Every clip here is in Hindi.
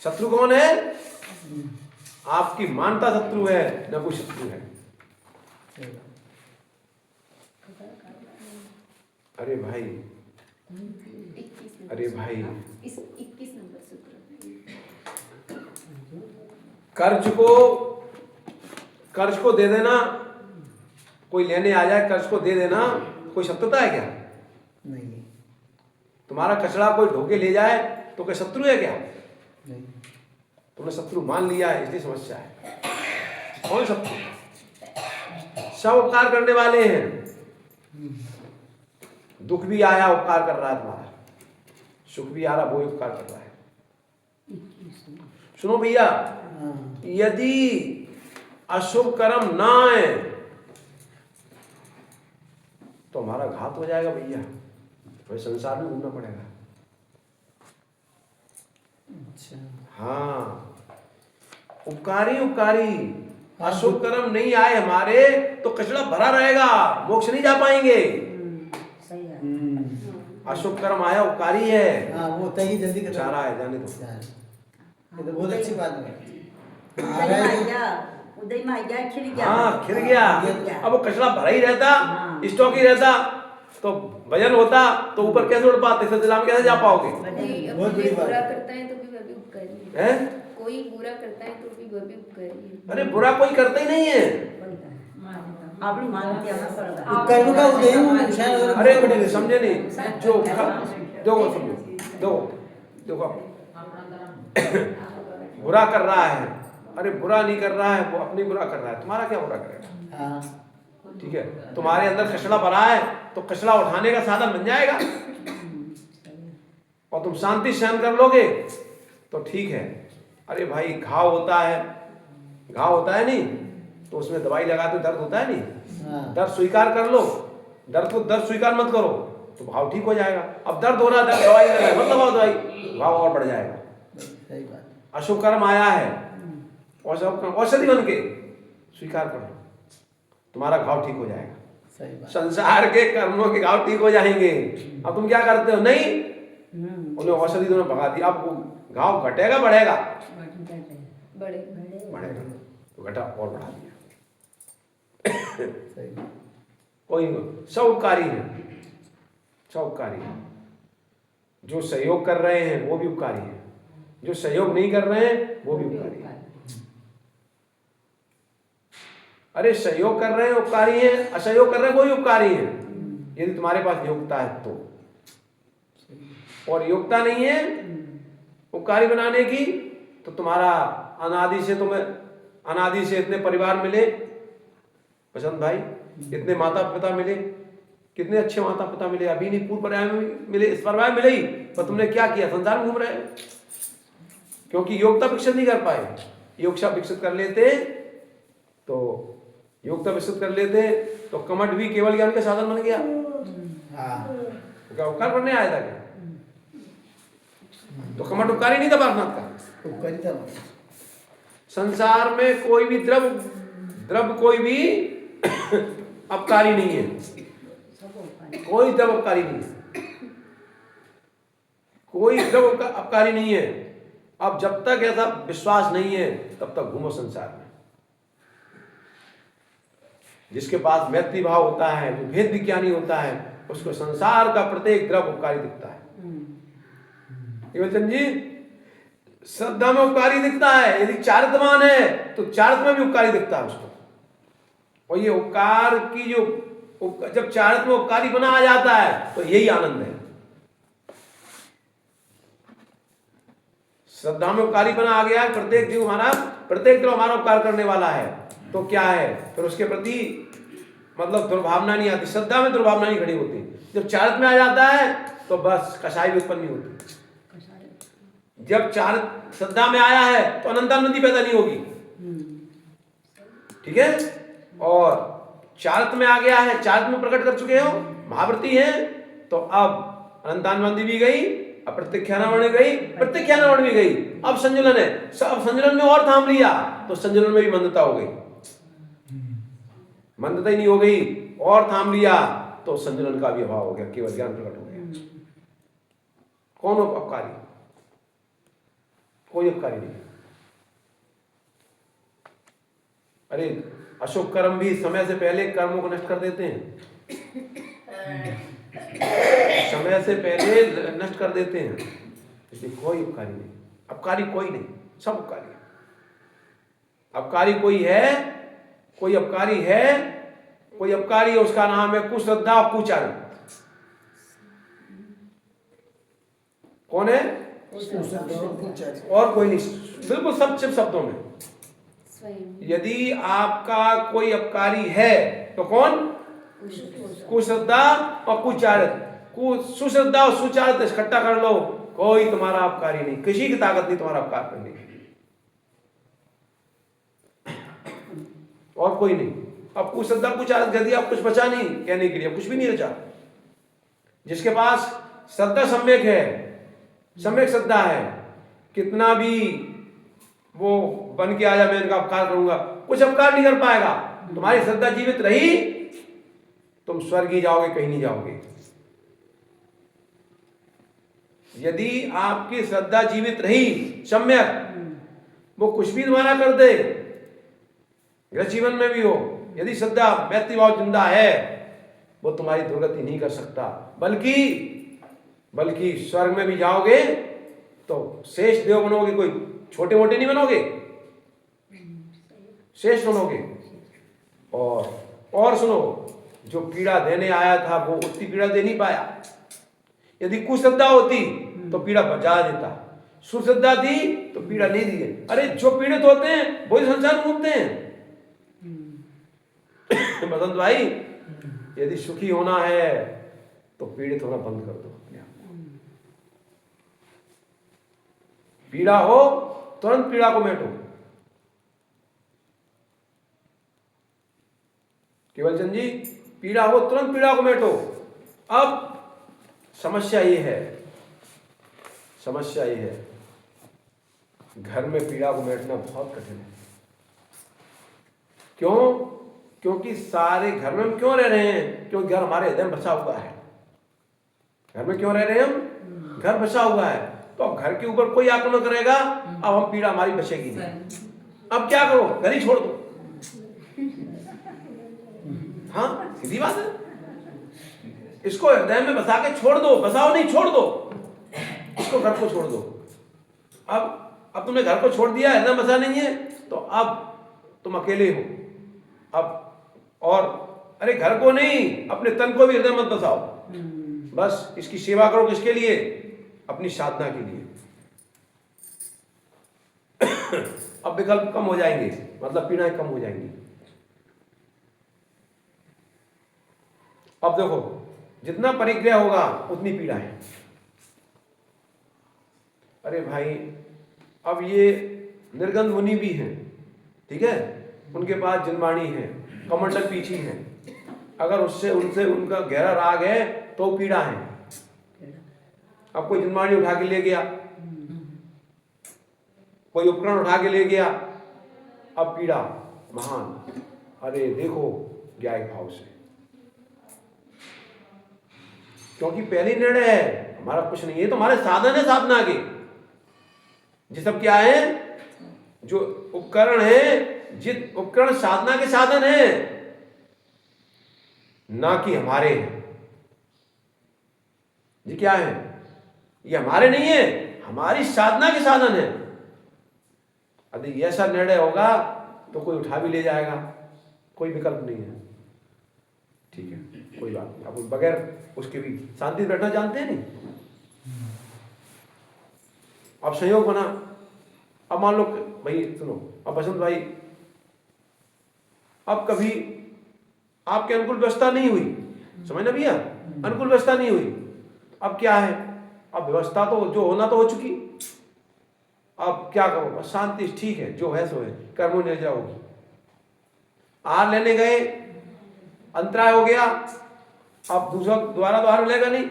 शत्रु कौन है? आपकी मानता शत्रु है, न कोई शत्रु है। अरे भाई, अरे भाई, 21 नंबर सूत्र। कर्ज को दे देना, कोई लेने आ जाए कर्ज को दे देना, कोई शत्रुता है क्या? नहीं। तुम्हारा कचरा कोई ढोके ले जाए तो क्या शत्रु है क्या? नहीं। तुमने शत्रु मान लिया है, इसलिए समस्या है। कौन शत्रु? सब उपकार करने वाले हैं। दुख भी आया उपकार कर रहा है तुम्हारा, सुख भी आ रहा वो उपकार कर रहा है। सुनो भैया, यदि अशुभ कर्म ना आए तो हमारा घात हो जाएगा भैया, तो संसार में घूमना पड़ेगा। अच्छा। हाँ, उपकारी अशुभ कर्म नहीं आए हमारे तो कचरा भरा रहेगा, मोक्ष नहीं जा पाएंगे। सही है। अशुभ कर्म आया उपकारी है। हाँ, वो तय जल्दी कर चारा है, जाने दो। ये तो बहुत अच्छी बात है। उदय में खिल गया। हाँ, खिल गया। अब वो कचरा भरा ही रहता, हाँ। स्टॉक ही रहता तो वजन होता तो ऊपर कैसे उड़ पाते, सतलाम में कैसे जा पाओगे? बहुत बड़ी बात बुरा करता है तो भी वह भी उपकारी है। हैं? कोई बुरा करता है तो भी वह भी उपकारी है। अरे बुरा कोई करता ही नहीं है। आपने मान दिया ना पड़ेगा। कर्म का उदय में शायद अरे समझे नहीं, जो देखो समझो, देखो बुरा कर रहा है, अरे बुरा नहीं कर रहा है, वो अपनी बुरा कर रहा है, तुम्हारा क्या बुरा करेगा? हाँ। ठीक है, तुम्हारे अंदर कचरा भरा है तो कचरा उठाने का साधन बन जाएगा और तुम शांति सहन कर लोगे तो ठीक है। अरे भाई, घाव होता है नहीं तो उसमें दवाई लगाते हो, दर्द होता है नहीं, हाँ। दर्द स्वीकार कर लो, दर्द स्वीकार मत करो तो घाव ठीक हो जाएगा। अब दर्द हो रहा है, दर्द दवाई लगाए मत लगाओ दवाई, घाव और बढ़ जाएगा। सही बात। अशुभ कर्म आया है, औषधि बन के स्वीकार कर लो, तुम्हारा घाव ठीक हो जाएगा। सही बात। संसार के कर्मों के घाव ठीक हो जाएंगे। अब तुम क्या करते हो? नहीं, उन्हें औषधि दोनों भगा दी, अब वो घाव घटेगा बढ़ेगा? बढ़ेगा, तो घटा और बढ़ा दिया। सही बात। कोई नहीं, सब उपकारी है, सब उपकारी है। जो सहयोग कर रहे हैं वो भी उपकारी है, जो सहयोग नहीं कर रहे हैं वो भी उपकारी है। अरे सहयोग कर रहे हैं उपकारी है, असहयोग कर रहे हैं वो भी उपकारी है, यदि तुम्हारे पास योग्यता है तो। और योग्यता नहीं है उपकारी बनाने की तो तुम्हारा अनादि से इतने परिवार मिले, बसंत भाई, इतने माता पिता मिले, कितने अच्छे माता पिता मिले, अभी नहीं पूर्व पर्याय में मिले, इस पर्याय मिले ही, पर तुमने क्या किया? संसार में घूम रहे हो, क्योंकि योग्यता विकसित नहीं कर पाए। योग्यता विकसित कर लेते तो कमठ भी केवल ज्ञान का साधन बन गया। हाँ। तो क्या उपकार करने आया था क्या? तो कमठ उपकारी नहीं था पार्वनाथ का। उपकारी था। संसार में कोई भी द्रव्य कोई भी अपकारी नहीं है, कोई द्रव्य अपकारी नहीं है, कोई द्रव्य अपकारी नहीं है। अब जब तक ऐसा विश्वास नहीं है तब तक घूमो संसार में। जिसके पास मैत्री भाव होता है, जो भेद विज्ञानी होता है, उसको संसार का प्रत्येक द्रव्य उपकारी दिखता है। केवलचंद जी, श्रद्धा में उपकारी दिखता है, यदि चारित्रवान है तो चारित्र में भी उपकारी दिखता है उसको। और ये उपकार की जब चारित्र में उपकारी बना आ जाता है तो यही आनंद है। श्रद्धा में उपकारी बना आ गया, प्रत्येक द्रव हमारा उपकार करने वाला है, तो क्या है फिर उसके प्रति मतलब दुर्भावना नहीं आती, श्रद्धा में दुर्भावना नहीं खड़ी होती। जब चारित्र में आ जाता है तो बस कषाय भी उत्पन्न नहीं होती। जब श्रद्धा में आया है तो अनंतानंदी पैदा नहीं होगी, ठीक है। और चारित्र में आ गया है, चारित्र में प्रकट कर चुके हो, महावृत्ति है, तो अब अनंतानंदी भी गई, अब प्रत्यक्षानावरण गई, प्रत्यक्षानावरण भी गई, अब संजुलन है। अब संजुलन में और थाम लिया तो संजुलन में भी मंदता हो गई, मंदता ही नहीं हो गई और थाम लिया तो संजुलन का भी अभाव हो गया, केवल ज्ञान प्रकट हो गया। कौन हो अपकारी? कोई उपकारी नहीं। अरे अशुभ कर्म भी समय से पहले कर्मों को नष्ट कर देते हैं, समय से पहले नष्ट कर देते हैं, इसलिए कोई उपकारी नहीं। अपकारी कोई नहीं, सब उपकारी है। अपकारी कोई है, कोई अपकारी है, कोई अपकारी है, उसका नाम है कुश्रद्धा और कुचारण। कौन है? और कोई नहीं, बिल्कुल सब चिप शब्दों में। स्वयं यदि आपका कोई अपकारी है तो कौन? कुश्रद्धा और कुचारित। सुश्रद्धा और सुचारित इकट्ठा कर लो, कोई तुम्हारा अपकारी नहीं, किसी की ताकत नहीं तुम्हारा अपकार करने की, और कोई नहीं। अब कुश्रद्धा कुचारित यदि आप कुछ बचा नहीं कहने के लिए, कुछ भी नहीं बचा। जिसके पास श्रद्धा सम्यक है, सम्यक श्रद्धा है, कितना भी वो बन के आया मैं इनका अपकार करूंगा, कुछ अपकार नहीं कर पाएगा। तुम्हारी श्रद्धा जीवित रही, तुम स्वर्ग ही जाओगे, कहीं नहीं जाओगे। यदि आपकी श्रद्धा जीवित रही सम्यक, वो कुछ भी तुम्हारा कर दे, गृह जीवन में भी हो, यदि श्रद्धा मैत्री भाव जिंदा है, वो तुम्हारी दुर्गति नहीं कर सकता, बल्कि स्वर्ग में भी जाओगे तो शेष देव बनोगे, कोई छोटे मोटे नहीं बनोगे, शेष बनोगे। और सुनो, जो पीड़ा देने आया था वो उतनी पीड़ा दे नहीं पाया। यदि कुश्रद्धा होती तो पीड़ा बचा देता, सुश्रद्धा थी तो पीड़ा नहीं दी है। अरे जो पीड़ित होते हैं वही संसार घूमते हैं। बसंत भाई, यदि सुखी होना है तो पीड़ित होना बंद कर दो। पीड़ा हो तुरंत पीड़ा को मेटो। केवलचंद जी, पीड़ा हो तुरंत पीड़ा को मेटो। अब समस्या ये है, घर में पीड़ा को मेटना बहुत कठिन है। क्यों? क्योंकि सारे घर में हम क्यों रह रहे हैं? क्योंकि घर हमारे हृदय में बसा हुआ है। घर में क्यों रह रहे हैं हम? घर बसा हुआ है। तो अब घर के ऊपर कोई आक्रमण करेगा, अब हम पीड़ा हमारी बचेगी नहीं। अब क्या करो? घर ही छोड़ दो। हाँ, सीधी बात है। इसको हृदय में बसा के छोड़ दो, बसाओ नहीं, छोड़ दो इसको, घर को छोड़ दो। अब तुमने घर को छोड़ दिया, हृदय में बसा नहीं है, तो अब तुम अकेले हो। अब और अरे घर को नहीं, अपने तन को भी हृदय मत बसाओ। बस इसकी सेवा करो, किसके लिए? अपनी साधना के लिए। अब विकल्प कम हो जाएंगे, मतलब पीड़ाएं कम हो जाएंगी। अब देखो, जितना परिग्रह होगा उतनी पीड़ा है। अरे भाई, अब ये निर्गंध मुनि भी हैं, ठीक है, उनके पास जिनवाणी है, कमंडल पीछी है। अगर उनसे उनका गहरा राग है तो पीड़ा है। अब कोई जिनवाणी उठा के ले गया, कोई उपकरण उठा के ले गया, अब पीड़ा महान। अरे देखो ज्ञाय भाव से, क्योंकि पहली निर्णय है, हमारा कुछ नहीं है, तो हमारे साधन है साधना के। ये सब क्या है? जो उपकरण है, जित उपकरण साधना के साधन है, ना कि हमारे। ये क्या है? ये हमारे नहीं है, हमारी साधना के साधन है। यदि ऐसा निर्णय होगा तो कोई उठा भी ले जाएगा, कोई विकल्प नहीं है। ठीक है, कोई बात नहीं। अब बगैर उसके भी शांति से बैठना जानते हैं नहीं। अब संयोग बना, अब मान लो भाई सुनो, अब बसंत भाई, अब कभी आपके अनुकूल व्यवस्था नहीं हुई, समझना भैया, अनुकूल व्यवस्था नहीं हुई। अब क्या है? अब व्यवस्था तो जो होना तो हो चुकी, अब क्या करो? बस शांति, ठीक है, जो है सो है, कर्मों ले जाओगी। आहार लेने गए, अंतराय हो गया, अब दूसरा दोबारा तो आहार लेगा नहीं।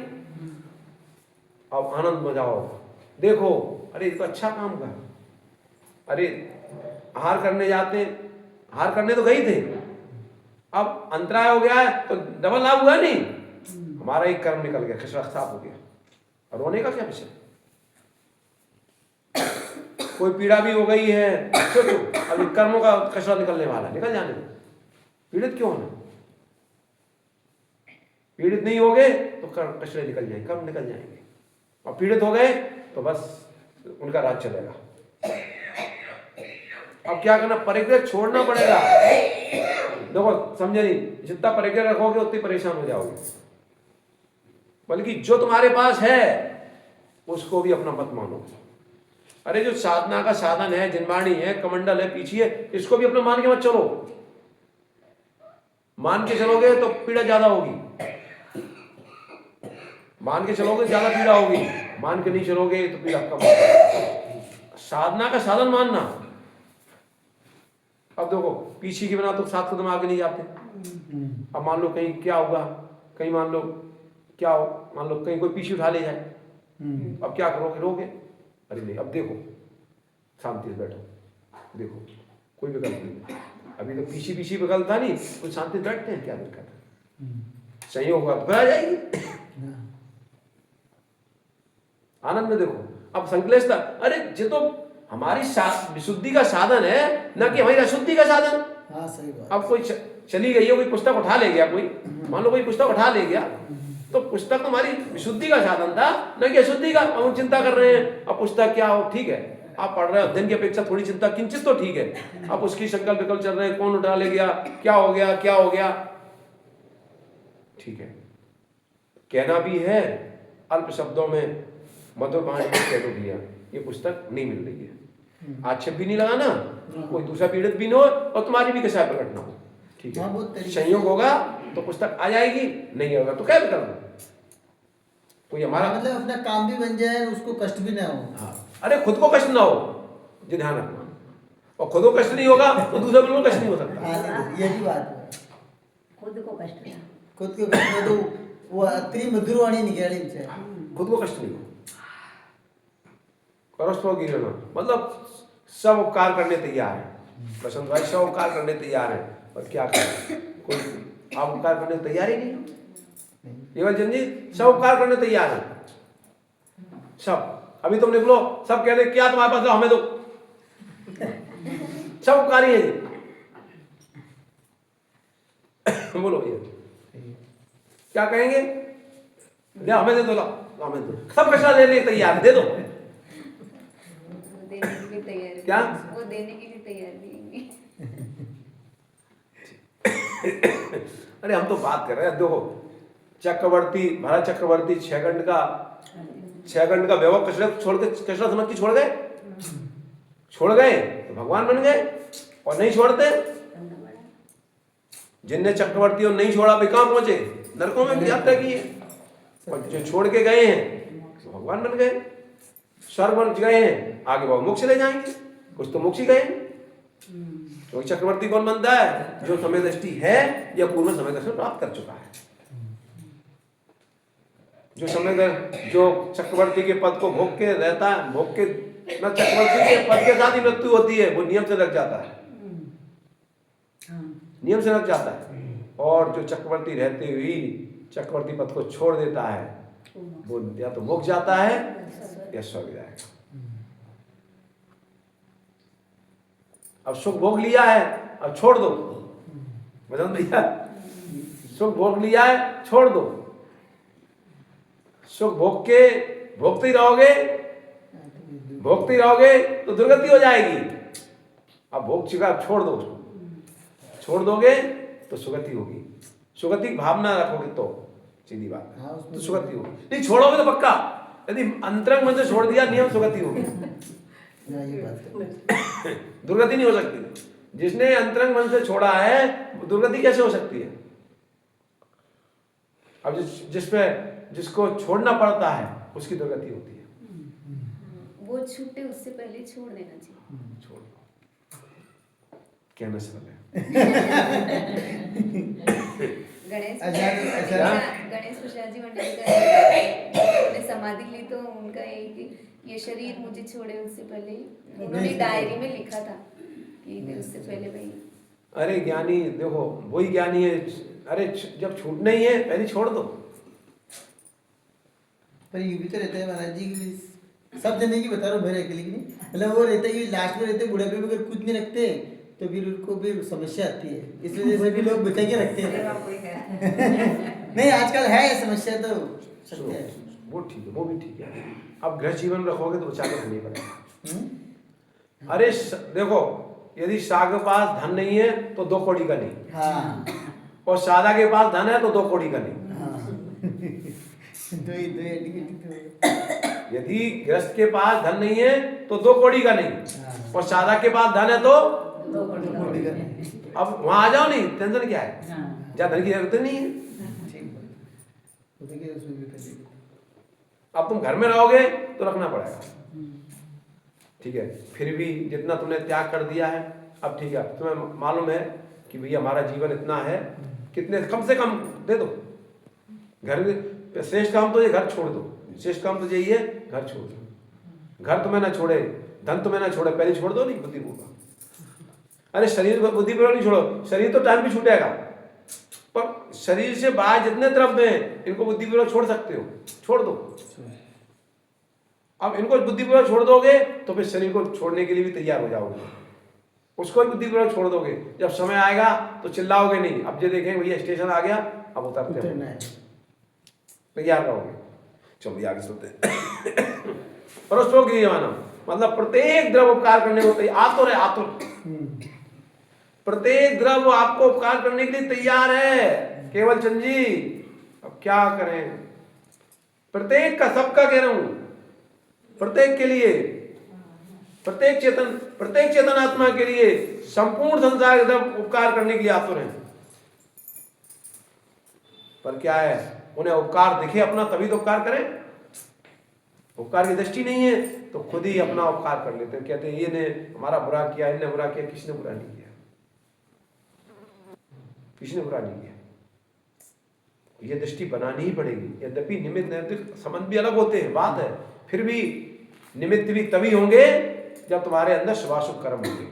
अब आनंद बजाओ, देखो अरे ये तो अच्छा काम कर। अरे आहार करने जाते, आहार करने तो गई थे, अब अंतराय हो गया है तो डबल लाभ हुआ नहीं, हमारा एक कर्म निकल गया, खसरा साफ हो गया। और रोने का क्या विषय? कोई पीड़ा भी हो गई है, सोचो अभी कर्मों का कचरा निकलने वाला, निकल जाने दो, पीड़ित क्यों होना? पीड़ित नहीं हो गए तो कर्म कचरे निकल जाएंगे, कर्म निकल जाएंगे, और पीड़ित हो गए तो बस उनका राज चलेगा। अब क्या करना, परिग्रह छोड़ना पड़ेगा। देखो समझे नहीं, जितना परिग्रह रखोगे उतनी परेशान हो जाओगे, बल्कि जो तुम्हारे पास है उसको भी अपना मत मानो। अरे जो साधना का साधन है, जिनवाणी है, कमंडल है, पीछी है, इसको भी अपना मान के मत चलो। मान के चलोगे तो पीड़ा ज्यादा होगी, मान के चलोगे ज्यादा पीड़ा होगी, मान के नहीं चलोगे तो पीड़ा कम होगी। साधना का साधन मानना। अब देखो पीछे के बिना तो 7 कदम आगे नहीं जाते। अब मान लो कहीं क्या होगा, कहीं मान लो क्या हो, मान लो कहीं कोई पीछे उठा ले जाए, अब क्या करोगे, रोगे? अरे नहीं, अब देखो शांति से बैठो, देखो कोई विकल्प नहीं। अभी तो पीछे पीछे विकल्प था नहीं, कुछ शांति से बैठते हैं, क्या दिक्कत है? संयोग हुआ तो आ जाएगी आनंद में। देखो अब संकलेश था, अरे ये तो हमारी विशुद्धि का साधन है, न कि हमारी अशुद्धि का साधन। हाँ सही बात। अब कोई चली गई है, कोई पुस्तक उठा ले गया, कोई मान लो कोई पुस्तक उठा ले गया, तो पुस्तक तो हमारी विशुद्धि का साधन था, न कि अशुद्धि का। हम चिंता कर रहे हैं अब पुस्तक क्या हो, ठीक है आप पढ़ रहे हो, अध्ययन की अपेक्षा थोड़ी चिंता किंचित तो ठीक है। अब उसकी संकल्प विकल्प चल रहे हैं, कौन उठा ले गया, क्या हो गया, क्या हो गया, ठीक है। कहना भी है अल्प शब्दों में, मधुर वाणी में कह दो भैया ये पुस्तक नहीं मिल रही है, आक्षेप भी नहीं लगाना, कोई दूसरा पीड़ित भी न हो और तुम्हारी भी कैसा प्रकट ना हो, ठीक है। संयोग होगा तो पुस्तक आ जाएगी, नहीं होगा तो क्या करना, कोई हमारा मतलब अपना काम भी बन जाए, उसको कष्ट भी ना हो। हाँ, अरे खुद को कष्ट ना हो, ये ध्यान रखना, और खुद को कष्ट नहीं होगा तो दूसरा बिल्कुल कष्ट नहीं हो सकता। यही बात है, खुद को कष्ट ना, खुद को कष्ट में तो वो अति मधुर वाणी निकली इनसे, खुद को कष्ट नहीं हो। परस्पर गिरना मतलब सब उपकार करने तैयार है, बसंत भाई सब उपकार करने तैयार है, पर क्या करें, कोई आप उपकार करने तैयार ही नहीं हो। केवल जन जी सब उपकार करने तैयार है, सब। अभी तुम निकलो, सब कह रहे क्या तुम्हारे पास, हमें दो, सब उपकारी है जी। बोलो ये क्या कहेंगे, ले हमें दे दो, ला हमें दो, सब कचरा देने तैयार, दे दो, देने के लिए तैयार है। क्या? वो देने के लिए तैयार नहीं है। अरे हम तो बात कर रहे हैं, देखो चक्रवर्ती, भरत चक्रवर्ती 6 खंड का वैभव कचरा छोड़ के, कचरा समझ के छोड़ गए, तो भगवान बन गए। और नहीं छोड़ते, जिनने चक्रवर्तियों नहीं छोड़ा वे कहां पहुंचे, नरकों में भी यात्रा की है, और जो छोड़ के गए हैं तो भगवान बन गए, स्वर्ग बन गए हैं, आगे वो मोक्ष ले जाएंगे, कुछ तो मोक्ष ही गए। तो चक्रवर्ती कौन बनता है, जो समय दृष्टि है या पूर्व समय दर्शन प्राप्त कर चुका है, जो चक्रवर्ती के पद को भोग के रहता है, भोग के ना, चक्रवर्ती के पद के साथ ही मृत्यु होती है, वो नियम से लग जाता है, नियम से लग जाता है। और जो चक्रवर्ती रहते हुए चक्रवर्ती पद को छोड़ देता है, वो या तो मोक्ष जाता है या स्वर्ग जाएगा। अब सुख भोग लिया है, अब छोड़ दो, बसंत भैया, सुख भोग लिया है, छोड़ दो, सुख भोगते ही रहोगे तो दुर्गति हो जाएगी। अब भोग चुका, अब छोड़ दो उसको, छोड़ दोगे तो सुगति होगी, सुगति भावना रखोगे तो सीधी बात है, तो सुगति होगी। नहीं छोड़ोगे तो पक्का, यदि अंतरंग मन से छोड़ दिया नियम, सुगति होगी, दुर्गति नहीं हो सकती। जिसने अंतरंग मन से छोड़ा है दुर्गति कैसे हो सकती है। अब जिसको छोड़ना पड़ता है उसकी दुर्गति होती है। वो छूटे उससे पहले छोड़ देना चाहिए। छोड़ कहना सरल है। गणेश अच्छा। प्रसाद जी मंडल का समाधि ली तो उनका एक ये शरीर मुझे छोड़े उससे पहले उन्होंने डायरी में लिखा था कि उससे पहले भाई। अरे ज्ञानी देखो वही ज्ञानी है। अरे जब छूटना ही है पहले छोड़ दो। पर ये भी तो रहता है महाराज जी, सब जने की बता रहा हूँ, मेरे अकेले की नहीं। मतलब वो रहते कि लास्ट में रहते बुढ़ापे में अगर कुछ नहीं रखते तो फिर उनको फिर समस्या आती है, इस वजह से भी लोग बचा के रखते हैं। नहीं आजकल है ये समस्या तो सत्य है। वो ठीक है, वो भी ठीक है। अब गृह जीवन में रखोगे तो बचा के नहीं पड़ेगा। हम्म? अरे देखो, यदि शाह के पास धन नहीं है तो 2 कौड़ी का नहीं, हाँ और सादा के पास धन है तो 2 कौड़ी का नहीं। हाँ दो ही यदि गृहस्थ के पास धन नहीं है तो 2 कौड़ी का नहीं, हाँ। और सादा के पास धन है तो दो कौड़ी का। अब वहां आ जाओ, नहीं टेंशन क्या है, हाँ। जहाँ धन की जरूरत नहीं है। ठीक बात। तो देखिए उसमें भी कर देंगे। अब तुम घर में रहोगे तो रखना पड़ेगा, ठीक है। फिर भी जितना तुमने त्याग कर दिया है, अब ठीक है, तुम्हें मालूम है कि भैया हमारा जीवन इतना है, कितने कम से कम दे दो। घर श्रेष्ठ काम तो ये घर छोड़ दो, श्रेष्ठ काम तो यही है घर छोड़ दो। घर तुम्हें ना छोड़े, धन तुम्हें ना छोड़े, पहले छोड़ दो नहीं बुद्धिपूर्वक। अरे शरीर बुद्धिपूर्वक नहीं छोड़ो, शरीर तो टाइम भी छूटेगा, पर शरीर से बाहर जितने द्रव्य हैं इनको बुद्धिपूर्वक छोड़ सकते हो, छोड़ दो। अब इनको बुद्धिपूर्वक छोड़ दोगे तो फिर शरीर को छोड़ने के लिए भी तैयार हो जाओगे, उसको भी बुद्धिपूर्वक छोड़ दोगे। जब समय आएगा तो चिल्लाओगे नहीं, अब जो देखेंगे भैया स्टेशन आ गया अब उतरते उतरना हो, है। तैयार रहोगे। चलो भैया आगे चलते हैं। परस्पर माना मतलब प्रत्येक द्रव्य उपकार करने को तैयार, आतुर है, आतुर। प्रत्येक द्रव्य आपको उपकार करने के लिए तैयार है। केवल चंद जी अब क्या करें, प्रत्येक का, सबका कह रहा हूं, प्रत्येक के लिए, प्रत्येक चेतन आत्मा के लिए संपूर्ण संसार के द्रव्य उपकार करने के लिए आतुर हैं। पर क्या है, उन्हें उपकार दिखे अपना तभी तो उपकार करें। उपकार की दृष्टि नहीं है तो खुद ही अपना उपकार कर लेते हैं, कहते हैं ये ने हमारा बुरा किया, इनने बुरा किया। किसने बुरा नहीं किया, किसने बुरा नहीं किया। ये दृष्टि बनानी ही पड़ेगी। यद्यपि निमित्त नैतिक संबंध भी अलग होते हैं, बात है, फिर भी निमित्त भी तभी होंगे जब तुम्हारे अंदर शुभाशुभ कर्म होंगे।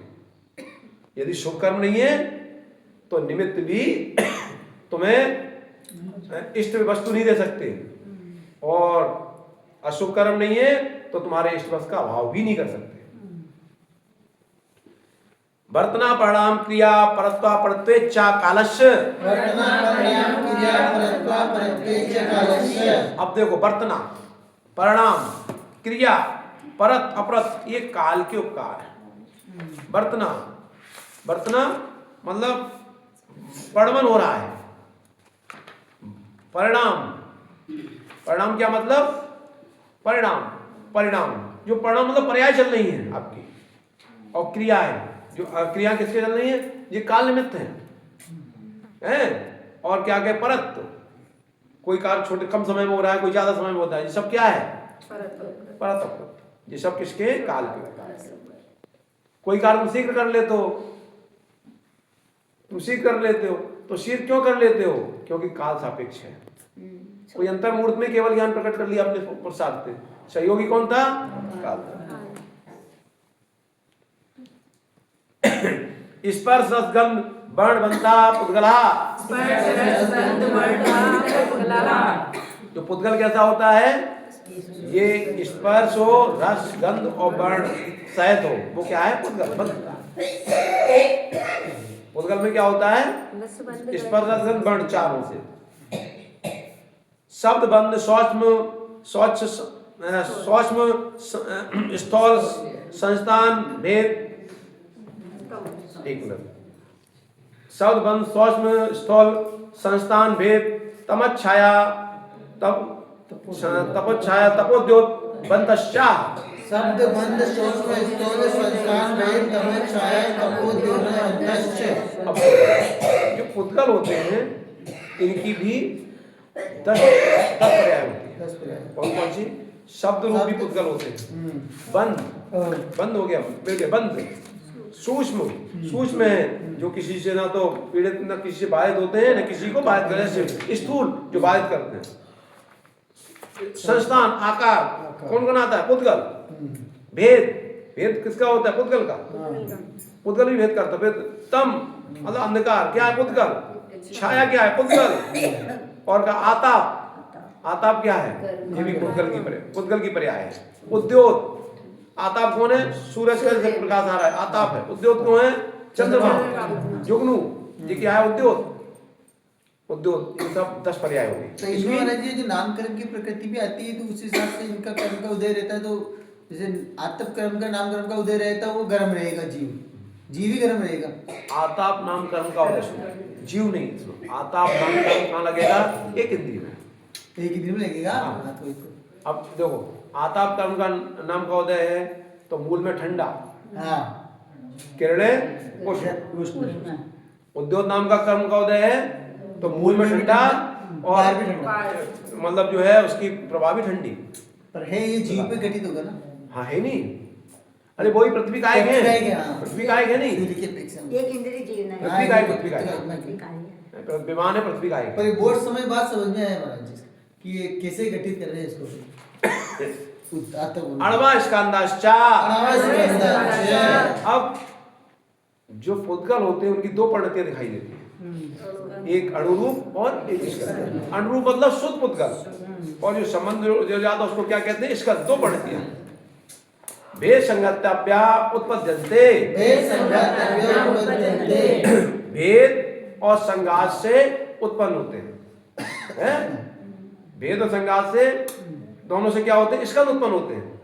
यदि शुभ कर्म नहीं है तो निमित्त भी तुम्हें इष्ट वस्तु नहीं दे सकते, और अशुभ कर्म नहीं है तो तुम्हारे इष्ट वस्तु का अभाव भी नहीं कर सकते। वर्तना परिणाम क्रिया परत्वा परत्वेच्छा कालस्य। अब देखो, वर्तना, परिणाम, क्रिया, परत अपरत, ये काल के उपकार है। वर्तना, वर्तना मतलब परिणमन हो रहा है। परिणाम, परिणाम क्या मतलब, परिणाम, परिणाम जो परिणाम मतलब पर्याय चल रही है आपकी, और क्रिया है जो क्रिया किसके चल रही है, ये काल निमित्त है। और क्या क्या परत, कोई कार्य छोटे कम समय में हो रहा है, कोई ज्यादा समय में होता है, ये सब क्या है, परत अपरत, ये सब किसके, काल के। कोई कार्य तुम शीघ्र कर लेते हो, तुम शीघ्र कर लेते हो, तो शीघ्र क्यों कर लेते हो, क्योंकि काल सापेक्ष है। कोई अंतर मुहूर्त में केवल ज्ञान प्रकट कर लिया अपने प्रसाद से, सहयोगी कौन था, काल था। स्पर्श रस गंध वर्ण बनता पुद्गला। तो पुद्गल कैसा होता है, ये स्पर्श हो, रस गंध और वर्ण सहित हो, वो क्या है, पुद्गल बनता। पुद्गल में क्या होता है, स्पर्श रस गंध वर्ण चारों से। शब्द बंध सूक्ष्म स्थूल संस्थान भेद। एक मिनट, शब्द बंध सूक्ष्म स्थूल संस्थान भेद, तमच्छाया तपोच्छाया तपोद्योत बंधश्चा। शब्द बंध सूक्ष्म स्थूल संस्थान भेद, तमच्छाया तपोद्योत बंधश्च। अब जो पुद्गल होते हैं इनकी भी 10 पर्याय होती है। 10 पर्याय। कौन कौन सी, शब्द रूपी पुद्गल होते हैं। बंध, बंध हो गया, बंध। सूक्ष्म, सूक्ष्म है जो किसी से ना तो पीड़ित, ना किसी से बाधित होते हैं, ना किसी को बाधित करने से। स्थूल जो बाधित करते हैं। संस्थान, आकार, कौन कौन आता है, पुद्गल। भेद, भेद किसका होता है, पुद्गल का। पुद्गल भी भेद करता है। तम मतलब अंधकार, क्या है, पुद्गल। छाया क्या है, पुद्गल। और का आताप, आताप क्या है, ये भी पुद्गल की पर्याय है। उद्योत, आताप कौन है? सूरज का जैसे प्रकाश आ रहा है, आताप है। उद्योत कौन है? चंद्रमा। जुगनू ये क्या है? उद्योत। उद्योत ये सब 10 पर्याय हो गए। तो इसमें महाराज जी जो नामकरण की प्रकृति भी आती है तो उस हिसाब से इनका कर्म का उदय रहता है, तो जैसे आतप कर्म का नामकरण का उदय रहता है वो गर्म रहेगा, जीव ही गर्म रहेगा। आताप नाम कर्म का उदय, जीव नहीं। इसमें आताप नाम कर्म कहाँ लगेगा? एक इंद्रिय में, एक ही दिन में लगेगा। हाँ। तो अब देखो आताप कर्म का नाम का उदय है तो मूल में ठंडा, हाँ किरणें उष्ण। उष्ण, उद्योत नाम का कर्म का उदय है तो मूल में ठंडा और बाहर भी ठंडा। मतलब जो है उसकी प्रभावी ठंडी। पर है ये जीव पे घटित होगा ना। हाँ है नहीं, अरे वही पृथ्वी का एक पृथ्वी का एक है, है, हाँ। पृथ्वी का एक है नहीं, सूर्य की अपेक्षा में। एक इंद्रिय जीव नहीं। पृथ्वी का एक, पृथ्वी का पृथ्वी का ही है। एक विमान है, पृथ्वी का एक। पर ये बहुत समय बाद समझ में आया महाराज जी कि ये कैसे घटित कर रहे हैं इसको। अणवा स्कंदाश्चा। अब जो पुद्गल होते हैं उनकी दो परिणतियां दिखाई देती है, एक अणुरूप और एक स्कंद। अणुरूप मतलब शुद्ध पुद्गल, और जो संबंध जो ज्यादा उसको क्या कहते हैं? स्कंद। दो परिणतियां भेद संगत्याभ्या उत्पद्यन्ते। भेद और संघात से उत्पन्न होते हैं। भेद और संघात से दोनों से क्या होते हैं? स्कंद उत्पन्न होते हैं।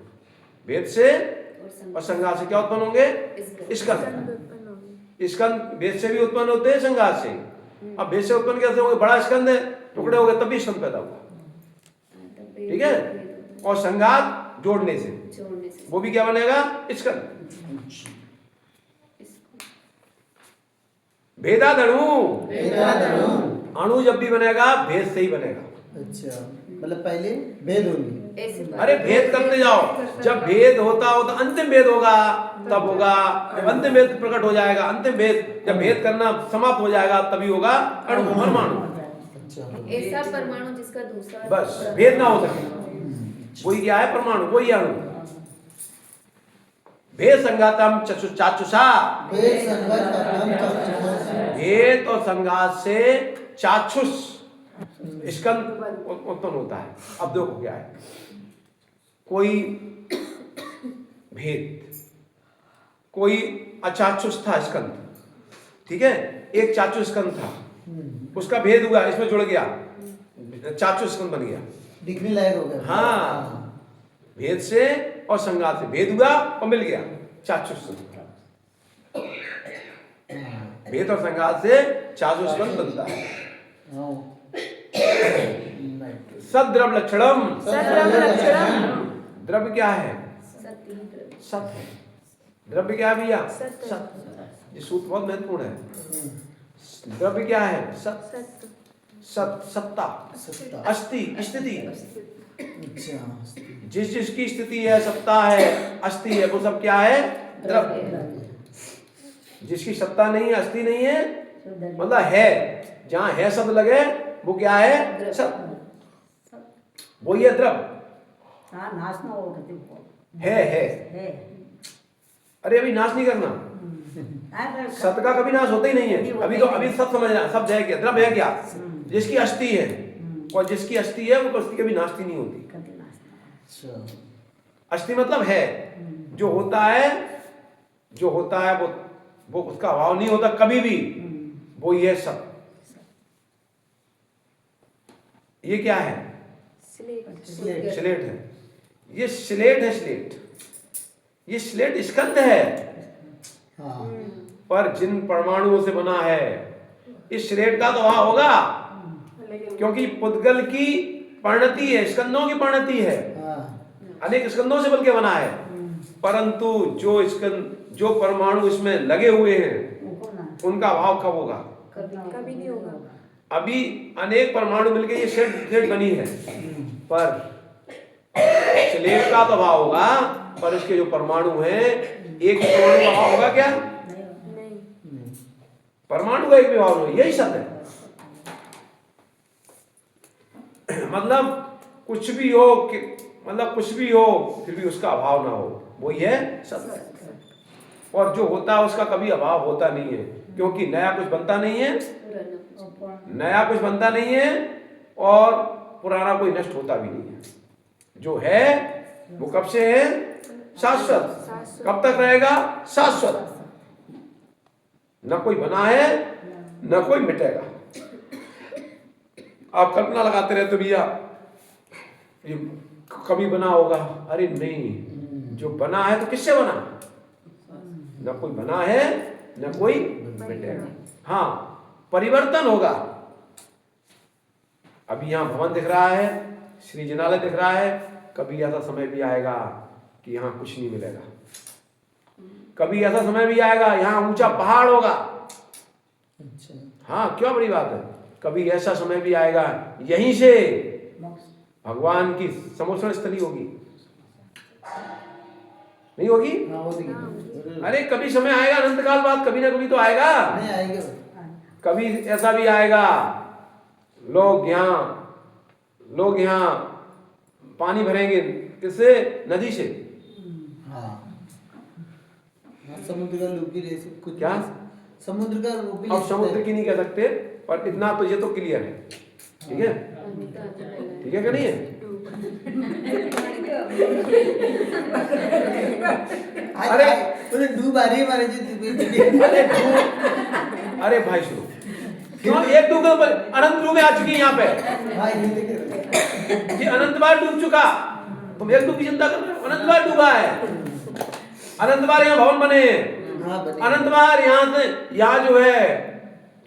भेद से और संघात से क्या उत्पन्न होंगे? स्कंद। स्कंद भेद से भी उत्पन्न होते हैं, संघात से। अब भेद से उत्पन्न कैसे होंगे? बड़ा स्कंद है, टुकड़े हो गए तभी स्कंद पैदा हुआ, ठीक है। और संघात जोड़ने से वो भी क्या बनेगा? स्कंद। भेदादणु, अणु जब भी बनेगा भेद से ही बनेगा। अच्छा, मतलब पहले भेद होंगे। अरे भेद करते जाओ, जब भेद होता हो तो अंतिम भेद होगा, तब होगा। जब अंतिम भेद प्रकट हो जाएगा, अंतिम भेद जब भेद करना समाप्त हो जाएगा तभी होगा अणु, परमाणु। ऐसा परमाणु जिसका दूसरा बस भेद ना हो सके, वही क्या है? परमाणु, वही अणु। भेद संघातम चाचुषा। भेद और संघात से चाक्षुष स्कंद उत्पन्न होता है। अब देखो क्या है, कोई भेद, कोई अचाक्षुष था स्कंद, ठीक है। एक चाक्षुष स्कंद था, उसका भेद हुआ, इसमें जुड़ गया, चाक्षुष स्कंद बन गया, दिखने लायक हो गया। हाँ, भेद से और संघात से भेद हुआ और मिल गया चाक्षुष स्कंद। भेद और संघात से चाक्षुष स्कंद बनता है। सद्रव्य लक्षणम। द्रव्य क्या है? सत है। द्रव्य क्या है भैया? सत। ये सूत्र बहुत महत्वपूर्ण है। द्रव्य क्या है? सत। सत, सत्ता, अस्ति, स्थिति। जिस जिसकी स्थिति है, सत्ता है, अस्ति है, वो सब क्या है? द्रव्य। जिसकी सत्ता नहीं है, अस्ति नहीं है, मतलब है, जहां है शब्द लगे वो क्या है? सत। वो ये द्रव्य है। अरे अभी नाश नहीं करना, सत का कभी नाश होता ही नहीं है। अभी तो अभी सब समझना, शब्द है क्या? द्रव्य है क्या? जिसकी अस्थि है, और जिसकी अस्थि है वो अस्थि कभी नाशती नहीं होती। अस्थि मतलब है, जो होता है वो उसका अभाव नहीं होता कभी भी, वो ये सब। ये क्या है? स्लेट है। ये स्लेट है, स्लेट। ये स्लेट स्कंद है, पर जिन परमाणुओं से बना है, इस स्लेट का तो अभाव होगा, क्योंकि पुद्गल की परिणति है, स्कंदों की परिणति है, अनेक स्कंदों से बल्कि बना है। परंतु जो परमाणु इसमें लगे हुए हैं उनका अभाव कब होगा? कभी नहीं होगा। अभी अनेक परमाणु मिलकर ये स्लेट बनी है, पर स्लेट का तो अभाव होगा, पर इसके जो परमाणु हैं, एक परमाणु का अभाव होगा क्या? नहीं। परमाणु का एक भी अभाव नहीं, यही सत्य है। मतलब कुछ भी हो फिर भी उसका अभाव ना हो, वो ये सत्य है। और जो होता है उसका कभी अभाव होता नहीं है, क्योंकि नया कुछ बनता नहीं है, और पुराना कोई नष्ट होता भी नहीं है। जो है वो कब से है? शाश्वत। कब तक रहेगा? शाश्वत। न कोई बना है न कोई मिटेगा। आप कल्पना लगाते रहते भैया ये कभी बना होगा, अरे नहीं, जो बना है तो किससे बना? न कोई बना है न कोई मिटेगा। हाँ, परिवर्तन होगा। अभी यहाँ भवन दिख रहा है, श्री जिनालय दिख रहा है, कभी ऐसा समय भी आएगा कि यहाँ कुछ नहीं मिलेगा। कभी ऐसा समय भी आएगा यहाँ ऊंचा पहाड़ होगा। अच्छा, हाँ, क्यों बड़ी बात है। कभी ऐसा समय भी आएगा यहीं से भगवान की समोषण स्थली होगी, नहीं होगी? हाँ, वो देखिए। अरे कभी समय आएगा, अनंत काल बाद कभी ना कभी तो आएगा। नहीं आएगा। कभी ऐसा भी आएगा लोग यहाँ पानी भरेंगे, किससे? नदी से। हाँ, समुद्र का रूप भी ले सकते कुछ। क्या? समुद्र का रूप भी ले अब सकते समुद्र हैं। की नहीं कह सकते, पर इतना तो ये तो क्लियर है। ठीक है, ठीक है कि नहीं है? अरे उन्हें डूब आ रही है हमारे जी। अरे भाई सुनो, क्यों एक डूब अनंत डूबे आ चुकी है यहाँ पे। हाँ, ये देखिए। ये अनंत बार डूब चुका, तुम एक डूब की चिंता कर रहे हो? अनंत बार डूबा है, अनंत बार यहाँ भवन बने हैं, हाँ, बने। अनंत बार यहाँ से यहाँ जो है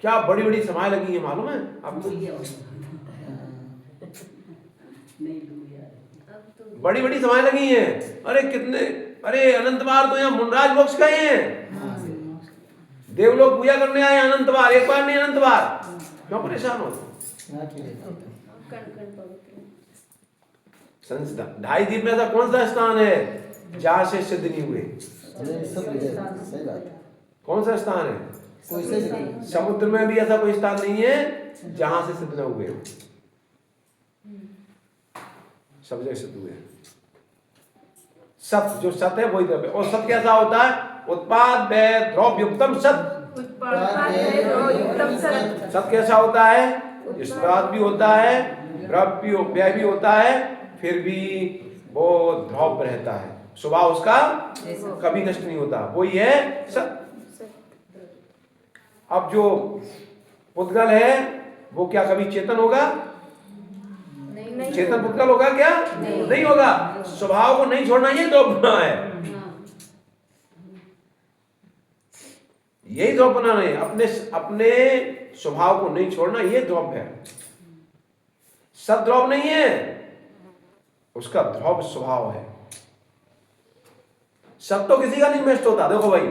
क्या बड़ी बड़ी समाएं लगी है, मालूम है आपको? बड़ी बड़ी समाएं लगी हैं। अरे कितने, अरे अनंत बार तो यहाँ मुनराज मोक्ष गए हैं, देवलोक पूजा करने आए अनंत बार, एक बार नहीं अनंत बार। क्यों परेशान हो? हाँ, ठीक है। संस्था 2.5 द्वीप में ऐसा कौन सा स्थान है जहां से सिद्ध नहीं हुए? अरे सब सही बात है। कौन सा स्थान है? कोई से नहीं। समुद्र में भी ऐसा कोई स्थान नहीं है जहां से सिद्ध न हुए हो। सब जगह सिद्ध हुए। सत, जो सत है वही द्रव्य। और सत कैसा होता है? उत्पाद व्यय द्रव्युक्तम सत। सत कैसा होता है? उत्पाद भी होता है, द्रव्य व्यय भी होता है, फिर भी वो ध्रुव रहता है, स्वभाव उसका कभी नष्ट नहीं होता, वही है सत। अब जो पुद्गल है वो क्या कभी चेतन होगा? नहीं। चेतन पुद्गल होगा क्या? नहीं होगा। स्वभाव को नहीं छोड़ना, ये द्रव्य है, यही द्रव्य बनाना है। अपने स्वभाव को नहीं छोड़ना, ये द्रव्य है। सत द्रव्य नहीं है, उसका द्रव्य स्वभाव है। सत तो किसी का नहीं नष्ट होता। देखो भाई,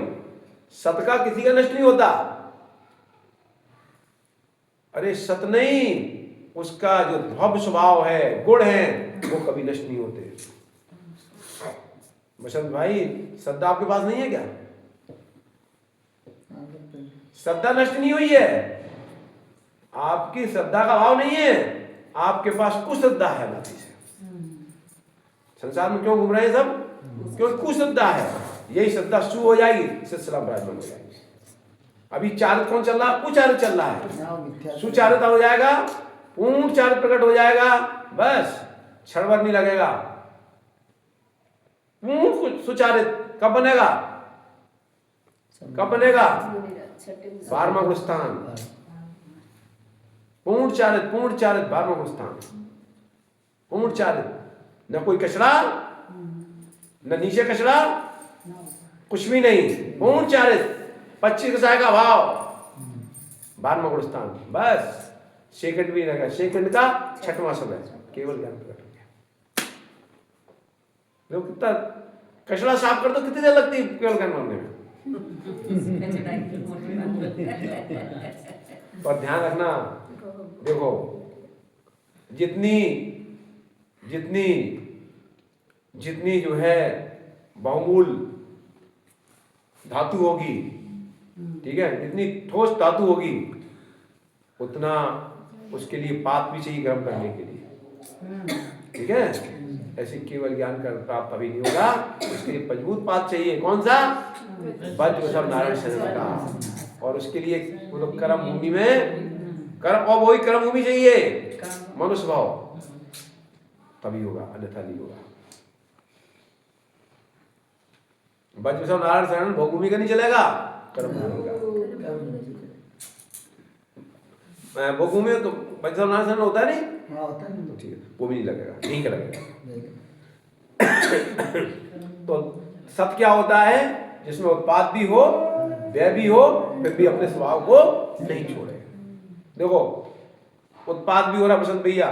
सत का किसी का नष्ट नहीं होता। अरे सत नहीं, उसका जो द्रव्य स्वभाव है, गुण है, वो कभी नष्ट नहीं होते। बसंत भाई, श्रद्धा आपके पास नहीं है क्या? श्रद्धा नष्ट नहीं हुई है, आपकी श्रद्धा का भाव नहीं है, आपके पास कुश्रद्धा है। बाती से संसार में क्यों घूम रहे हैं सब? क्योंकि कुश्रद्धा है। यही श्रद्धा शु हो जाएगी, सिलसिला विराजमान हो जाएगी। अभी चारित कौन चल रहा है? कुचारित चल रहा है। सुचारित हो जाएगा, पूर्ण चारित प्रकट हो जाएगा, बस क्षण भर नहीं लगेगा। पूर्ण सुचारित कब बनेगा? कब बनेगा? 12वां गुणस्थान। पूर्ण चारित 12वां गुणस्थान। पूर्ण चारित, न कोई कचरा, न नीचे कचरा, कुछ भी नहीं। पूर्ण चारित, 25 कसाय का भाव, 12वां गुणस्थान। बस सेकंड भी रहेगा, सेकंड का 6वां समय, केवल ज्ञान प्रकट हो गया। देखो कितना कचरा साफ कर दो, कितनी देर लगती है केवल ज्ञान मानने में। पर ध्यान रखना, देखो जितनी जो है बहुमूल धातु होगी, ठीक है, जितनी ठोस धातु होगी, उतना उसके लिए पात भी चाहिए गर्म करने के लिए। ठीक है, ऐसे केवल ज्ञान कर प्राप्त अभी नहीं होगा, उसके लिए मजबूत पात चाहिए। कौन सा? वज्र सब नारायण शरण का। और उसके लिए वो लोग कर्म भूमि में कर्म, और वही कर्म भूमि चाहिए, मनुष्य भाव, तभी होगा, अन्यथा नहीं होगा। बजविषम नारायण शरण भोगभूमि का नहीं चलेगा, कर्म भूमि का। भोगभूमि तो बजविषम नारायण शरण होता है नहीं, हाँ होता है ना। ठीक है, वो भी नहीं लगेगा, ठीक है लगेगा। तो सत क्या होता है? जिसमें उत्पाद भी हो, व्यय भी हो, फिर भी अपने स्वभाव को नहीं छोड़े। देखो उत्पाद भी हो रहा बसंत भैया,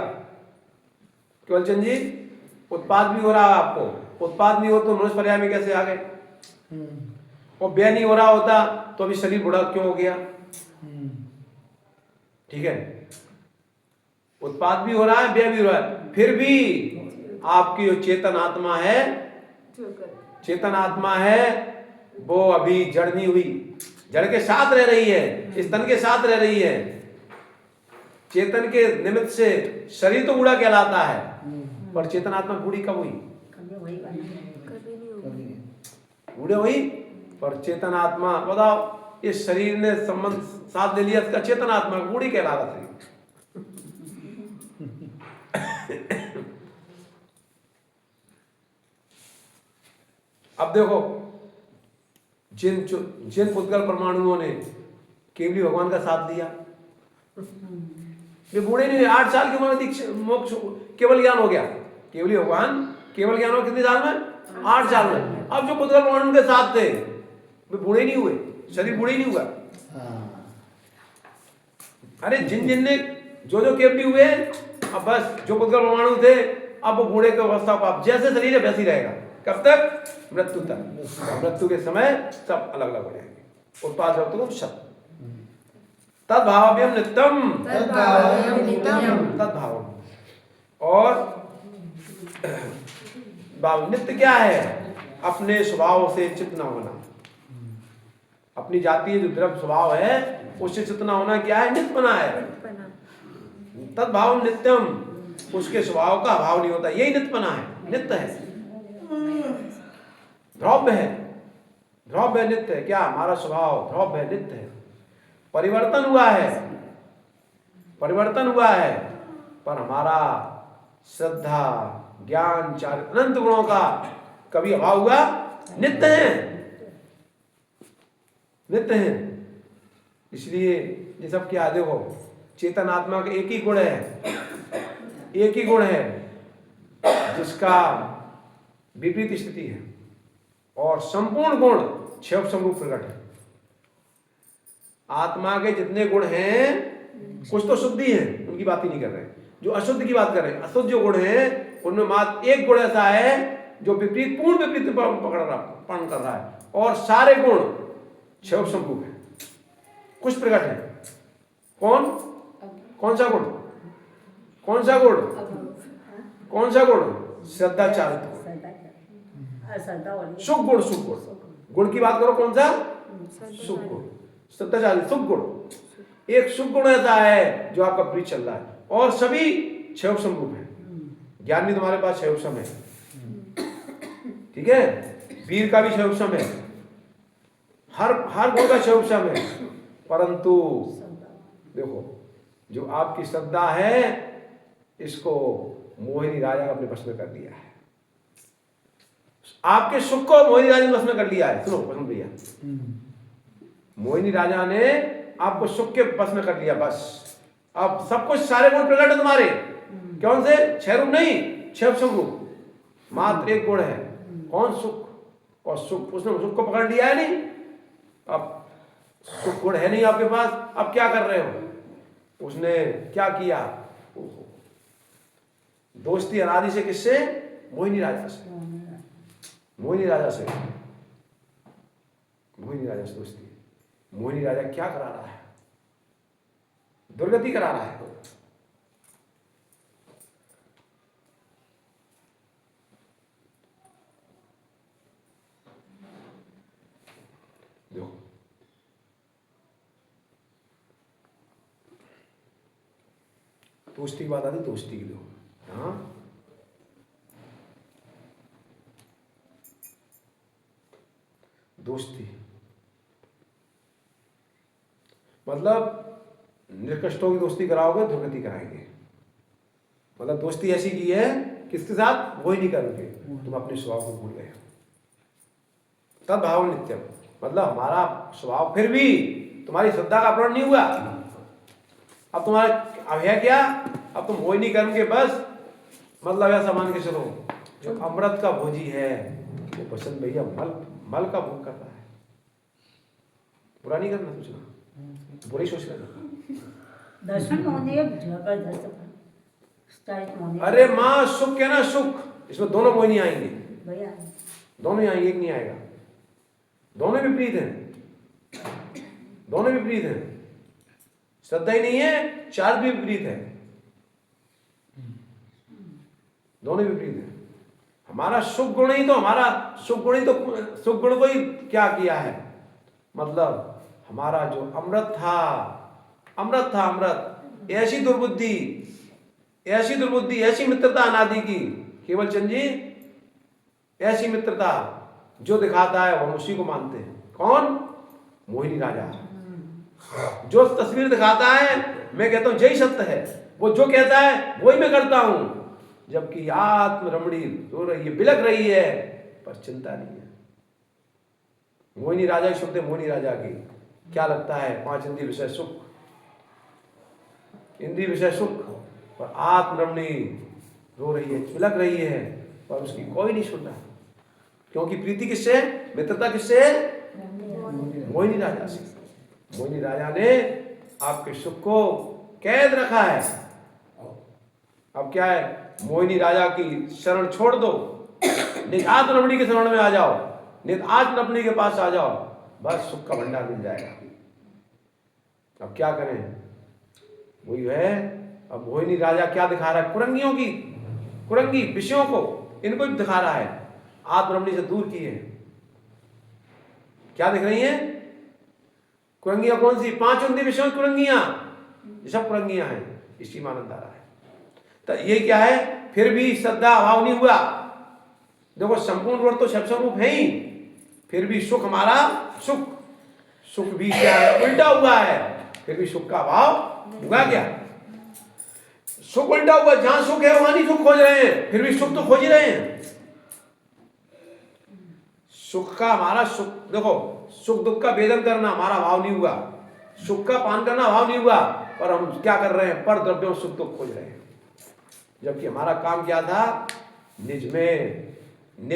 केवलचंद जी, उत्पाद भी हो रहा है आपको, उत्पाद नहीं हो तो मनुष्य पर्याय में कैसे आ गए? और व्यय नहीं हो रहा होता तो अभी शरीर बुढ़ा क्यों हो गया? ठीक है, उत्पाद भी हो रहा है, व्यय भी हो रहा है, फिर भी आपकी जो चेतन आत्मा है, चेतन आत्मा है, वो अभी जड़ नहीं हुई, जड़ के साथ रह रही है, इस तन के साथ रह रही है। चेतन के निमित्त से शरीर तो बूढ़ा कहलाता है, पर चेतन आत्मा बूढ़ी कब हुई? बूढ़े हुई, पर चेतन आत्मा, बताओ, इस शरीर ने संबंध साथ ले लिया, इसका चेतन आत्मा बूढ़ी कहला रहा शरीर। अब देखो, जिन पुद्गल परमाणुओं ने केवली भगवान का साथ दिया, वे बूढ़े नहीं, 8 साल की उम्र में मोक्ष केवल ज्ञान हो गया। केवली भगवान केवल ज्ञान हो कितने साल में? 8 साल में। अब जो पुद्गल परमाणु के साथ थे वे बूढ़े नहीं हुए, शरीर बूढ़े नहीं हुआ। अरे जिन जिन ने जो केवली हुए, अब बस जो पुद्गल परमाणु थे, अब वो बूढ़े की अवस्था को, अब जैसे शरीर है वैसे ही रहेगा। कब तक? मृत्यु तक। मृत्यु के समय सब अलग अलग हो जाएंगे। उत्पाद शब्द को शब्द तद्भाव्यम नित्यम, तद्भावम। और नित्य क्या है? अपने स्वभाव से चित्त न होना, अपनी जातीय जो द्रव्य स्वभाव है उससे चित्त न होना क्या है? नित्यपना है। तद्भावम नित्यम, उसके स्वभाव का अभाव नहीं होता, यही नित्यपना है, नित्य है, ध्रुव है, ध्रुव है, नित्य है। क्या? हमारा स्वभाव ध्रुव है, नित्य है। परिवर्तन हुआ है, परिवर्तन हुआ है, पर हमारा श्रद्धा, ज्ञान, चारित्र, अनंत गुणों का कभी अभाव हुआ? नित्य है, नित्य है। इसलिए ये सब क्या? देखो, चेतन आत्मा का एक ही गुण है, एक ही गुण है जिसका विपरीत स्थिति है, और संपूर्ण गुण क्षय समरूप प्रकट है। आत्मा के जितने गुण हैं, कुछ तो शुद्धि है, उनकी बात ही नहीं कर रहे हैं, जो अशुद्ध की बात कर रहे हैं। अशुद्ध जो गुण है उनमें मात्र एक गुण ऐसा है जो विपरीत, पूर्ण विपरीत पकड़ कर रहा है, और सारे गुण क्षय समरूप है, कुछ प्रकट है। कौन? कौन सा गुण? कौन सा गुण? कौन सा गुण? श्रद्धा, चारित्र, सुख गुण। सुख गुण, गुण की बात करो, कौन सा? सुख गुण, श्रद्धा, चारित्र, सुख गुण। एक सुख गुण ऐसा है जो आपका प्रिय चल रहा है, और सभी क्षय समरूप है। ज्ञान भी तुम्हारे पास क्षय सम है, ठीक है, वीर का भी क्षय सम है, हर गुण का क्षय सम है। परंतु देखो, जो आपकी श्रद्धा है, इसको मोहिनी राजा अपने वश में कर लिया है, आपके सुख को मोहिनी राजा ने वश में कर लिया है। सुनो पसंद भैया, मोहिनी राजा ने आपको सुख के वश में कर लिया, बस। अब सब कुछ, सारे गुण प्रकट है तुम्हारे, कौन से? क्षय रूप नहीं, क्षय समरूप, मात्र एक गुण है। कौन? सुख। और सुख, उसने सुख को पकड़ लिया है नहीं, अब सुख गुण है नहीं आपके पास, अब क्या कर रहे हो? उसने क्या किया? दोस्ती अनादि से, किससे? मोहिनी राजा से, मोहिनी राजा से, मोहिनी राजा से दोस्ती। मोहिनी राजा क्या करा रहा है? दुर्गति करा रहा है। देखो, दोस्ती की बात आती, दोस्ती की। देखो, हाँ, दोस्ती मतलब निर्कष्टों की दोस्ती कराओगे, दुर्गति कराएंगे। मतलब दोस्ती ऐसी की है, किसके साथ? वही नहीं करोगे, तुम अपने स्वभाव को भूल गए हो। तद्भाव नित्यम, मतलब हमारा स्वभाव फिर भी तुम्हारी श्रद्धा का अपहरण नहीं हुआ। अब तुम्हारा अब है क्या, अब तुम मोहिनी कर्म के बस मतलब ऐसा मान के चलो, जो अमृत का भोजी है वो बसंत भैया मल का भोग कर रहा है। बुरा नहीं करना, सोचना बुरा ही सोच लेना। दर्शन होने जबरदस्त स्टाइल होने। अरे माँ सुख है ना, सुख, इसमें दोनों मोहिनी आएंगे, भैया दोनों ही आएंगे, एक नहीं आएगा। दोनों विपरीत हैं, दोनों विपरीत हैं। श्रद्धा ही नहीं है, चार्ज भी विपरीत है, दोनों विपरीत है। हमारा सुख गुण ही तो, हमारा सुख गुण ही तो, सुख गुण को ही क्या किया है, मतलब हमारा जो अमृत था, अमृत, ऐसी दुर्बुद्धि, ऐसी दुर्बुद्धि, ऐसी मित्रता अनादि की, केवल चंद जी ऐसी मित्रता जो दिखाता है हम उसी को मानते हैं। कौन? मोहिनी राजा। जो तस्वीर दिखाता है मैं कहता हूं जय सत्य है, वो जो कहता है वही मैं करता हूं, जबकि आत्म रमणी रो रही है, बिलक रही है, पर चिंता नहीं है। मोहिनी राजा की शब्द है, मोहिनी राजा की क्या लगता है, 5 इंद्रिय विषय सुख, इंद्रिय विषय सुख, पर आत्म रमणी रो रही है, बिलक रही है, पर उसकी कोई नहीं सुन रहा, क्योंकि प्रीति किससे, मित्रता किससे, मोहिनी राजा से। मोहिनी राजा ने आपके सुख को कैद रखा है। अब क्या है, मोहिनी राजा की शरण छोड़ दो, नहीं आत्म रमणी के शरण में आ जाओ, नहीं आत्म रमणी के पास आ जाओ, बस सुख का भंडार मिल जाएगा। अब क्या करें, वही है। अब मोहिनी राजा क्या दिखा रहा है, कुरंगियों की, कुरंगी विषयों को, इनको भी दिखा रहा है, आत्म रमणी से दूर किए। क्या दिख रही हैं कुरंगियां? कौन सी? 5 इंद्रिय विषयों की कुरंगियां, ये सब कुरंगियां हैं, इसी मानंद आ रहा है। तो ये क्या है, फिर भी श्रद्धा अभाव नहीं हुआ। देखो संपूर्ण वर्ड तो सब स्वरूप है ही, फिर भी सुख हमारा सुख, सुख भी क्या है, उल्टा हुआ है, फिर भी सुख का अभाव हुआ क्या, सुख उल्टा हुआ। जहां सुख है वहां नहीं सुख खोज रहे हैं, फिर भी सुख तो खोज ही रहे हैं। सुख का हमारा सुख, देखो सुख दुख का भेदन करना हमारा भाव नहीं हुआ, सुख का पान करना भाव नहीं हुआ, पर हम क्या कर रहे हैं, पर द्रव्यों सुख दुख खोज रहे हैं। जबकि हमारा काम क्या था, निज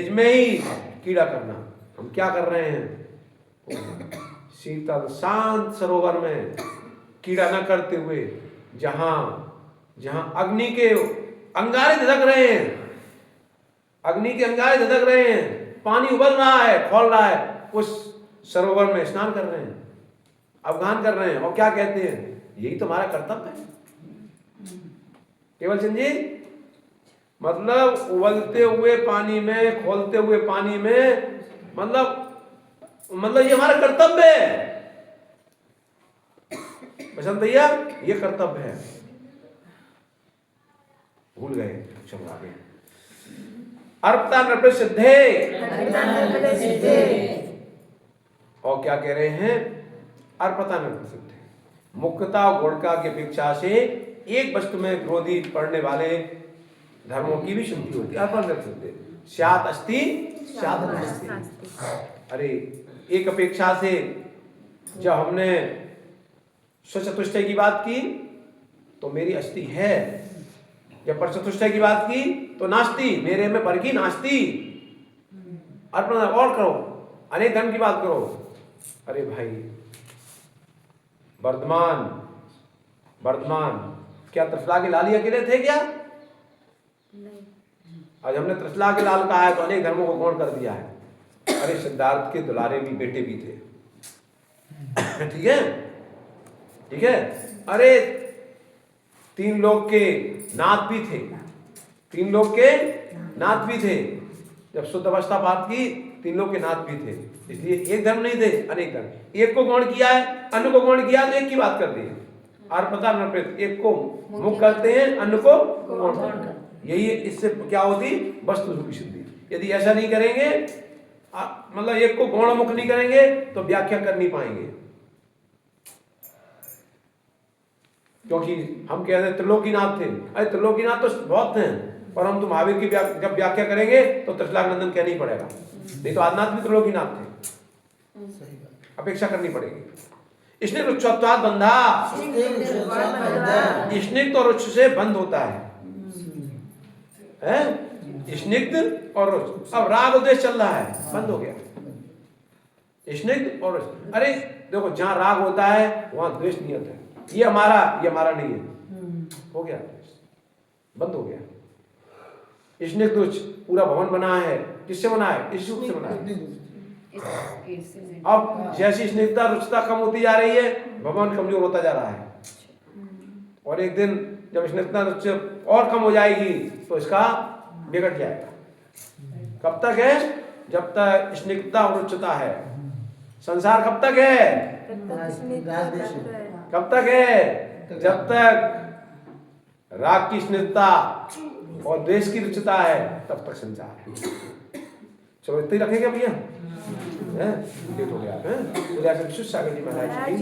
में ही कीड़ा करना। हम क्या कर रहे हैं, शीतल शांत सरोवर में कीड़ा न करते हुए, जहां अग्नि के अंगारे धधक रहे हैं, अग्नि के अंगारे धधक रहे हैं, पानी उबल रहा है, खौल रहा है, उस सरोवर में स्नान कर रहे हैं, अवगाहन कर रहे हैं, और क्या कहते हैं, यही तो हमारा कर्तव्य है। केवल चंद जी, मतलब उबलते हुए पानी में, खोलते हुए पानी में, मतलब ये हमारा कर्तव्य है। बसंत भैया ये कर्तव्य है, भूल गए, चलो आगे। अर्पता नृप सिद्धे, और क्या कह रहे हैं, अर्पता नृप सिद्धे, मुक्तता और गुणता की अपेक्षा से एक वस्तु में क्रोधी पड़ने वाले धर्मों की भी शुद्धि होती है। अर्पण नृप सिद्धे, स्यात् अस्ति स्यात् नास्ति। अरे एक अपेक्षा से जब हमने स्वचतुष्टय की बात की तो मेरी अस्थि है, जब परचतुष्टय की बात की तो नास्ति, मेरे में पर की नास्ति। अर्पण और करो, अनेक धर्म की बात करो। अरे भाई वर्धमान क्या त्रिशला के लाल ही अकेले थे क्या? आज हमने त्रिशला के लाल कहा है तो अनेक धर्मों को गौण कर दिया है। अरे सिद्धार्थ के दुलारे भी बेटे भी थे, ठीक है, ठीक है। अरे 3 लोग के नाथ भी थे, 3 लोग के नाथ भी थे। जब शुद्ध अवस्था प्राप्त की 3 लोग के नाथ भी थे, इसलिए एक धर्म नहीं थे, अनेक धर्म। एक को गौण किया है, अन्य को गौण किया तो एक की बात कर दी है। अर्पता नृप, एक को मुख करते हैं, अन्य को गौण करते हैं। यही इससे क्या होती, वस्तु की सिद्धि। यदि ऐसा नहीं करेंगे, मतलब एक को गौण मुख नहीं करेंगे तो व्याख्या कर नहीं पाएंगे। क्योंकि हम कहते हैं त्रिलोकीनाथ थे, अरे त्रिलोकीनाथ तो बहुत हैं, परंतु महावीर की जब व्याख्या करेंगे तो त्रिशलाक नंदन कहना ही पड़ेगा, नहीं तो आदिनाथ भी त्रिलोकीनाथ थे, अपेक्षा करनी पड़ेगी। इसने रुच्छत्वाद बंधा, स्निग्ध और रुच्छ से बंद होता है, स्निग्ध और रुच्छ। अब राग उद्देश्य चल रहा है, बंद हो गया स्निग्ध और रुच्छ। अरे देखो जहां राग होता है वहां द्वेष नियत है, ये हमारा नहीं है, हो गया बंद हो गया। स्निग्ध रुच्छ पूरा भवन बना है, किससे बना है? इस रूप से बना है। अब जैसी स्निग्धता रुचिता कम होती जा रही है, भगवान कमजोर होता जा रहा है, और एक दिन जब स्निग्धता रुचि और कम हो जाएगी तो इसका बिगड़ जाएगा। कब तक है? जब तक स्निग्धता और रुचिता है। संसार कब तक है? कब तक है? जब तक राग की स्निग्धता और द्वेष की रुचिता है तब तक संसार है। चलो इतना ही रखेंगे भैया, लेट हो गया। सागर जी महाराज की